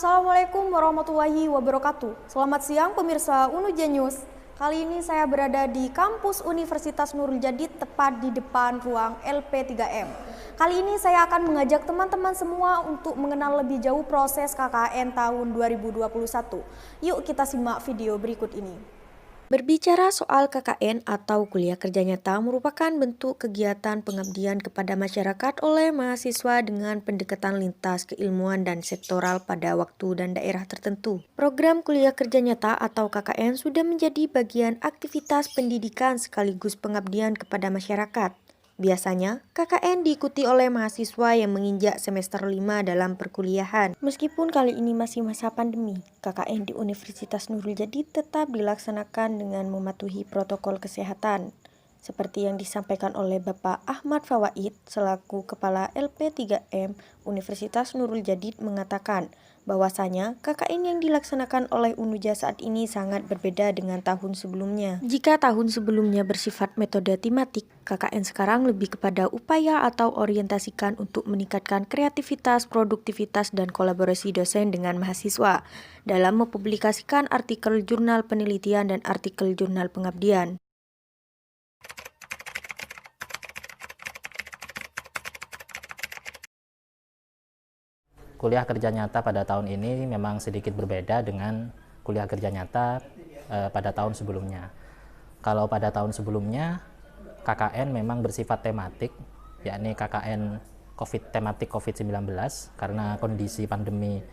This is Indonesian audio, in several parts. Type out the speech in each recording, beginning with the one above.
Assalamualaikum warahmatullahi wabarakatuh. Selamat siang pemirsa Unuja News. Kali ini saya berada di kampus Universitas Nurul Jadid, tepat di depan ruang LP3M. Kali ini saya akan mengajak teman-teman semua untuk mengenal lebih jauh proses KKN tahun 2021. Yuk kita simak video berikut ini. Berbicara soal KKN atau kuliah kerja nyata merupakan bentuk kegiatan pengabdian kepada masyarakat oleh mahasiswa dengan pendekatan lintas keilmuan dan sektoral pada waktu dan daerah tertentu. Program kuliah kerja nyata atau KKN sudah menjadi bagian aktivitas pendidikan sekaligus pengabdian kepada masyarakat. Biasanya, KKN diikuti oleh mahasiswa yang menginjak semester 5 dalam perkuliahan. Meskipun kali ini masih masa pandemi, KKN di Universitas Nurul Jadid tetap dilaksanakan dengan mematuhi protokol kesehatan. Seperti yang disampaikan oleh Bapak Ahmad Fawaid selaku Kepala LP3M Universitas Nurul Jadid mengatakan bahwasanya KKN yang dilaksanakan oleh Unuja saat ini sangat berbeda dengan tahun sebelumnya. Jika tahun sebelumnya bersifat metode tematik, KKN sekarang lebih kepada upaya atau orientasikan untuk meningkatkan kreativitas, produktivitas, dan kolaborasi dosen dengan mahasiswa dalam mempublikasikan artikel jurnal penelitian dan artikel jurnal pengabdian. Kuliah kerja nyata pada tahun ini memang sedikit berbeda dengan kuliah kerja nyata pada tahun sebelumnya. Kalau pada tahun sebelumnya KKN memang bersifat tematik, yakni KKN tematik COVID-19 karena kondisi pandemi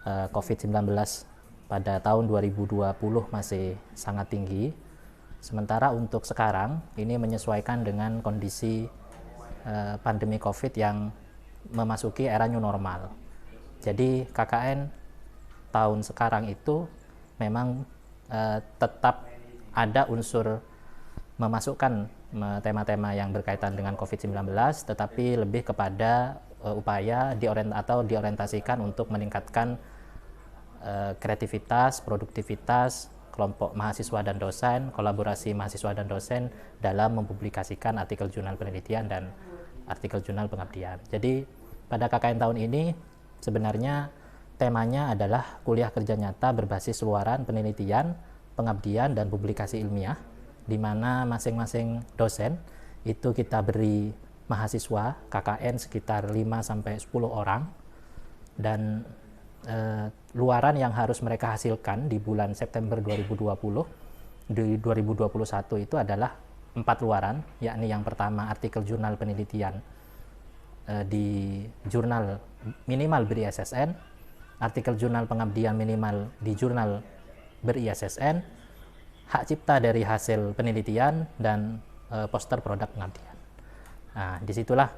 COVID-19 pada tahun 2020 masih sangat tinggi. Sementara untuk sekarang ini menyesuaikan dengan kondisi pandemi COVID yang memasuki era new normal. Jadi KKN tahun sekarang itu memang tetap ada unsur memasukkan tema-tema yang berkaitan dengan COVID-19, tetapi lebih kepada upaya diorientasikan untuk meningkatkan kreativitas, produktivitas kelompok mahasiswa dan dosen, kolaborasi mahasiswa dan dosen dalam mempublikasikan artikel jurnal penelitian dan artikel jurnal pengabdian. Jadi pada KKN tahun ini sebenarnya temanya adalah kuliah kerja nyata berbasis luaran penelitian, pengabdian, dan publikasi ilmiah, di mana masing-masing dosen itu kita beri mahasiswa KKN sekitar 5-10 orang, dan luaran yang harus mereka hasilkan di bulan September 2020, di 2021 itu adalah 4 luaran, yakni yang pertama artikel jurnal penelitian di jurnal minimal ber-ISSN, artikel jurnal pengabdian minimal di jurnal ber-ISSN, hak cipta dari hasil penelitian, dan poster produk pengabdian. Nah, disitulah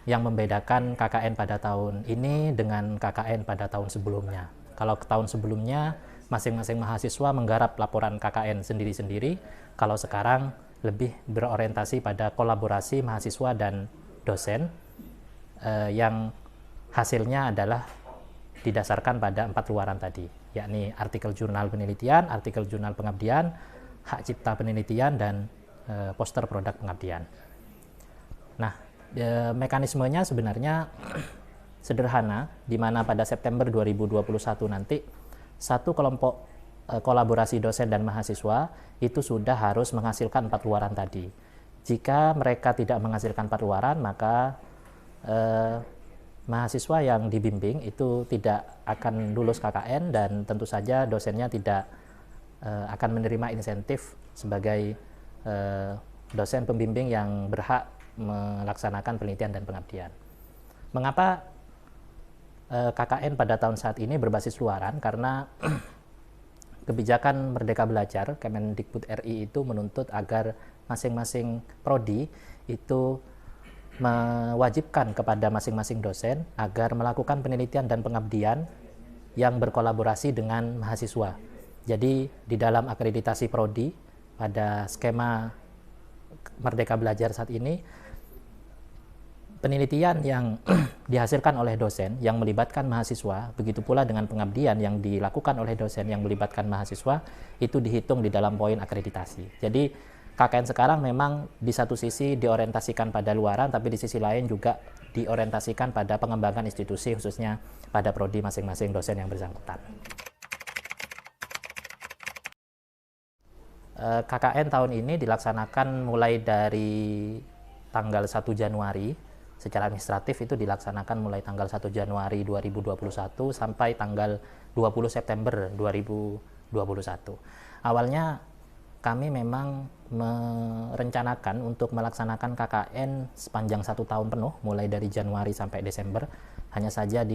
yang membedakan KKN pada tahun ini dengan KKN pada tahun sebelumnya. Kalau tahun sebelumnya masing-masing mahasiswa menggarap laporan KKN sendiri-sendiri, kalau sekarang lebih berorientasi pada kolaborasi mahasiswa dan dosen yang hasilnya adalah didasarkan pada 4 luaran tadi, yakni artikel jurnal penelitian, artikel jurnal pengabdian, hak cipta penelitian, dan poster produk pengabdian. Nah, mekanismenya sebenarnya sederhana, di mana pada September 2021 nanti satu kelompok kolaborasi dosen dan mahasiswa itu sudah harus menghasilkan 4 luaran tadi. Jika mereka tidak menghasilkan 4 luaran, maka mahasiswa yang dibimbing itu tidak akan lulus KKN, dan tentu saja dosennya tidak akan menerima insentif sebagai dosen pembimbing yang berhak melaksanakan penelitian dan pengabdian. Mengapa KKN pada tahun saat ini berbasis luaran? Karena kebijakan Merdeka Belajar Kemendikbud RI itu menuntut agar masing-masing prodi itu mewajibkan kepada masing-masing dosen agar melakukan penelitian dan pengabdian yang berkolaborasi dengan mahasiswa. Jadi di dalam akreditasi prodi pada skema Merdeka Belajar saat ini, penelitian yang dihasilkan oleh dosen yang melibatkan mahasiswa, begitu pula dengan pengabdian yang dilakukan oleh dosen yang melibatkan mahasiswa, itu dihitung di dalam poin akreditasi. Jadi KKN sekarang memang di satu sisi diorientasikan pada luaran, tapi di sisi lain juga diorientasikan pada pengembangan institusi, khususnya pada prodi masing-masing dosen yang bersangkutan. KKN tahun ini dilaksanakan mulai dari tanggal 1 Januari, secara administratif itu dilaksanakan mulai tanggal 1 Januari 2021 sampai tanggal 20 September 2021. Awalnya kami memang merencanakan untuk melaksanakan KKN sepanjang 1 tahun penuh, mulai dari Januari sampai Desember, hanya saja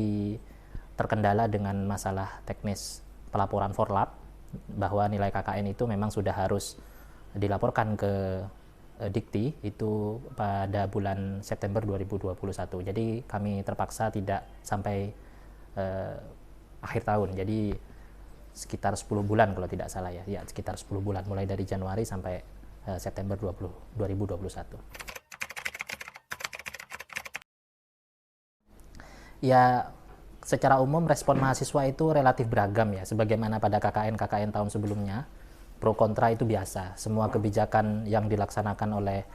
terkendala dengan masalah teknis pelaporan Forlap, bahwa nilai KKN itu memang sudah harus dilaporkan ke Dikti itu pada bulan September 2021. Jadi kami terpaksa tidak sampai akhir tahun. Jadi sekitar 10 bulan kalau tidak salah ya. Ya, sekitar 10 bulan mulai dari Januari sampai September 2021. Ya, secara umum respon mahasiswa itu relatif beragam ya, sebagaimana pada KKN tahun sebelumnya. Pro kontra itu biasa. Semua kebijakan yang dilaksanakan oleh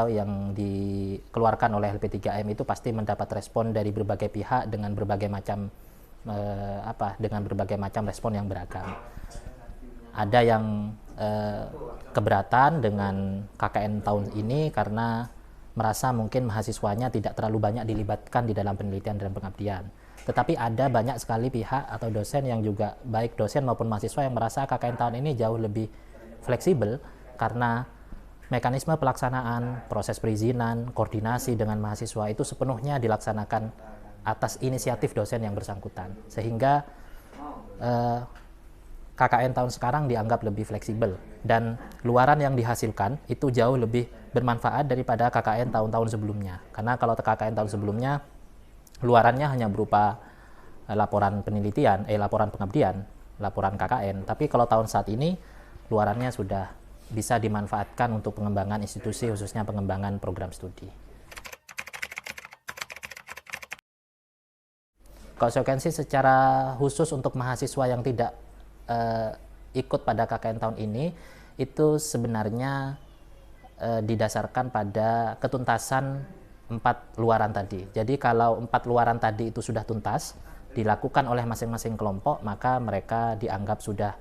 yang dikeluarkan oleh LP3M itu pasti mendapat respon dari berbagai pihak dengan berbagai macam respon yang beragam. Ada yang keberatan dengan KKN tahun ini karena merasa mungkin mahasiswanya tidak terlalu banyak dilibatkan di dalam penelitian dan pengabdian. Tetapi ada banyak sekali pihak atau dosen yang juga, baik dosen maupun mahasiswa, yang merasa KKN tahun ini jauh lebih fleksibel karena mekanisme pelaksanaan, proses perizinan, koordinasi dengan mahasiswa itu sepenuhnya dilaksanakan atas inisiatif dosen yang bersangkutan. Sehingga KKN tahun sekarang dianggap lebih fleksibel dan luaran yang dihasilkan itu jauh lebih bermanfaat daripada KKN tahun-tahun sebelumnya. Karena kalau KKN tahun sebelumnya luarannya hanya berupa laporan penelitian, laporan pengabdian, laporan KKN. Tapi kalau tahun saat ini luarannya sudah bisa dimanfaatkan untuk pengembangan institusi, khususnya pengembangan program studi. Konsekuensi secara khusus untuk mahasiswa yang tidak ikut pada KKN tahun ini itu sebenarnya didasarkan pada ketuntasan 4 luaran tadi. Jadi kalau 4 luaran tadi itu sudah tuntas, dilakukan oleh masing-masing kelompok, maka mereka dianggap sudah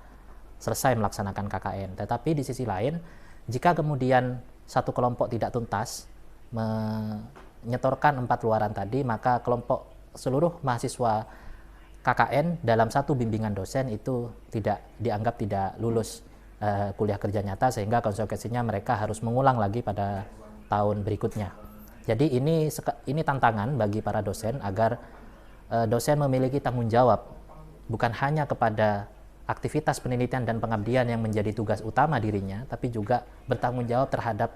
selesai melaksanakan KKN. Tetapi di sisi lain, jika kemudian satu kelompok tidak tuntas menyetorkan 4 luaran tadi, maka kelompok seluruh mahasiswa KKN dalam satu bimbingan dosen itu dianggap tidak lulus kuliah kerja nyata, sehingga konsekuensinya mereka harus mengulang lagi pada tahun berikutnya. Jadi ini tantangan bagi para dosen agar dosen memiliki tanggung jawab bukan hanya kepada aktivitas penelitian dan pengabdian yang menjadi tugas utama dirinya, tapi juga bertanggung jawab terhadap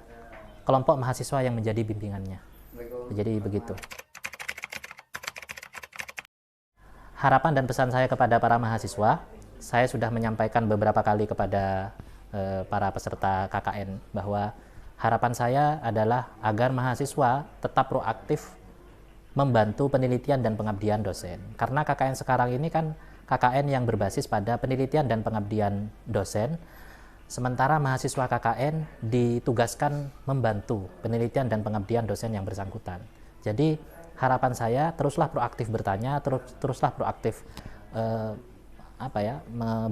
kelompok mahasiswa yang menjadi bimbingannya. Jadi begitu. Harapan dan pesan saya kepada para mahasiswa, saya sudah menyampaikan beberapa kali kepada para peserta KKN bahwa harapan saya adalah agar mahasiswa tetap proaktif membantu penelitian dan pengabdian dosen. Karena KKN sekarang ini kan KKN yang berbasis pada penelitian dan pengabdian dosen, sementara mahasiswa KKN ditugaskan membantu penelitian dan pengabdian dosen yang bersangkutan. Jadi harapan saya teruslah proaktif bertanya, teruslah proaktif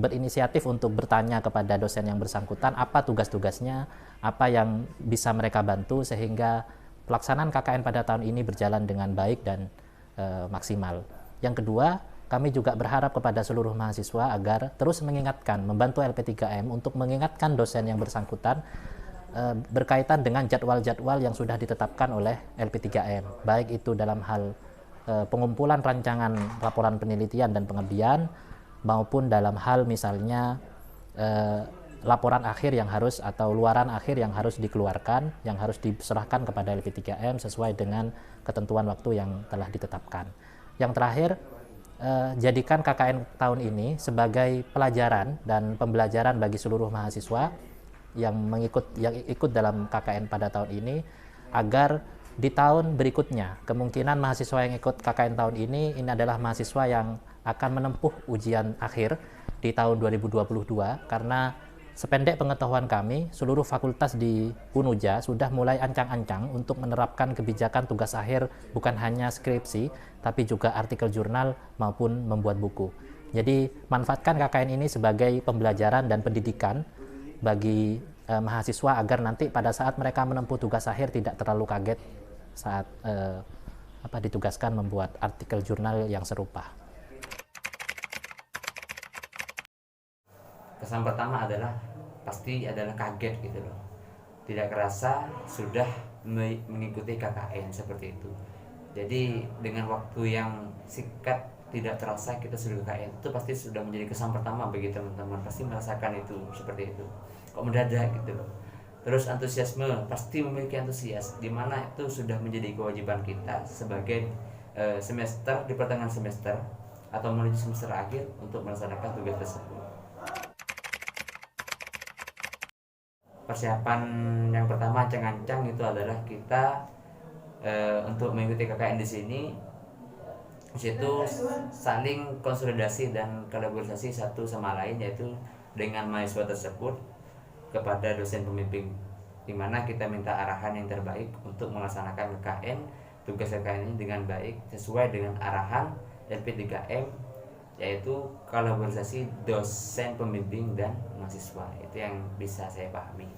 berinisiatif untuk bertanya kepada dosen yang bersangkutan apa tugas-tugasnya, apa yang bisa mereka bantu sehingga pelaksanaan KKN pada tahun ini berjalan dengan baik dan maksimal. Yang kedua, kami juga berharap kepada seluruh mahasiswa agar terus membantu LP3M untuk mengingatkan dosen yang bersangkutan berkaitan dengan jadwal-jadwal yang sudah ditetapkan oleh LP3M, baik itu dalam hal pengumpulan rancangan laporan penelitian dan pengabdian, maupun dalam hal misalnya laporan akhir yang harus atau luaran akhir yang harus dikeluarkan, yang harus diserahkan kepada LP3M sesuai dengan ketentuan waktu yang telah ditetapkan. Yang terakhir, jadikan KKN tahun ini sebagai pelajaran dan pembelajaran bagi seluruh mahasiswa yang ikut dalam KKN pada tahun ini, agar di tahun berikutnya kemungkinan mahasiswa yang ikut KKN tahun ini adalah mahasiswa yang akan menempuh ujian akhir di tahun 2022, karena Sependek pengetahuan kami, seluruh fakultas di Unuja sudah mulai ancang-ancang untuk menerapkan kebijakan tugas akhir bukan hanya skripsi, tapi juga artikel jurnal maupun membuat buku. Jadi manfaatkan KKN ini sebagai pembelajaran dan pendidikan bagi mahasiswa agar nanti pada saat mereka menempuh tugas akhir tidak terlalu kaget saat ditugaskan membuat artikel jurnal yang serupa. Kesan pertama adalah pasti adalah kaget gitu loh, tidak kerasa sudah mengikuti KKN seperti itu. Jadi dengan waktu yang singkat tidak terasa kita sudah KKN, itu pasti sudah menjadi kesan pertama bagi teman-teman, pasti merasakan itu seperti itu, kok mendadak gitu loh. Terus antusiasme, pasti memiliki antusias, dimana itu sudah menjadi kewajiban kita sebagai semester di pertengahan semester atau menuju semester akhir untuk melaksanakan tugas tersebut. Persiapan yang pertama ancang-ancang itu adalah kita untuk mengikuti KKN di sini, situ saling konsolidasi dan kolaborasi satu sama lain, yaitu dengan mahasiswa tersebut kepada dosen pembimbing, di mana kita minta arahan yang terbaik untuk melaksanakan KKN, tugas KKN ini dengan baik sesuai dengan arahan LP3M, yaitu kolaborasi dosen pembimbing dan mahasiswa. Itu yang bisa saya pahami.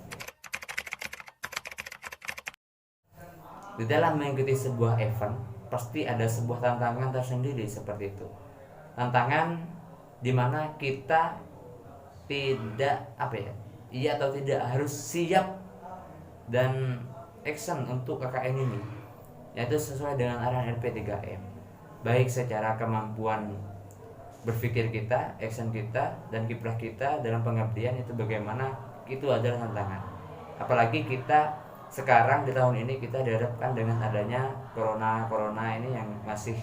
Di dalam mengikuti sebuah event pasti ada sebuah tantangan tersendiri seperti itu. Tantangan dimana kita tidak iya atau tidak harus siap dan action untuk KKN ini, yaitu sesuai dengan arahan LP3M, baik secara kemampuan berpikir kita, action kita, dan kiprah kita dalam pengabdian itu bagaimana, itu adalah tantangan. Apalagi kita sekarang di tahun ini kita dihadapkan dengan adanya corona ini yang masih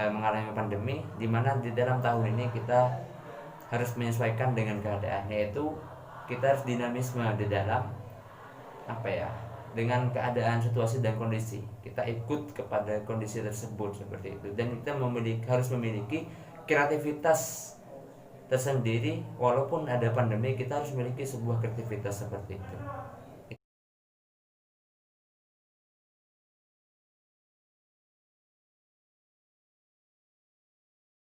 mengalami pandemi, di mana di dalam tahun ini kita harus menyesuaikan dengan keadaan, yaitu kita harus dinamisme di dalam dengan keadaan, situasi dan kondisi. Kita ikut kepada kondisi tersebut seperti itu, dan kita harus memiliki kreativitas tersendiri. Walaupun ada pandemi, kita harus memiliki sebuah kreativitas seperti itu.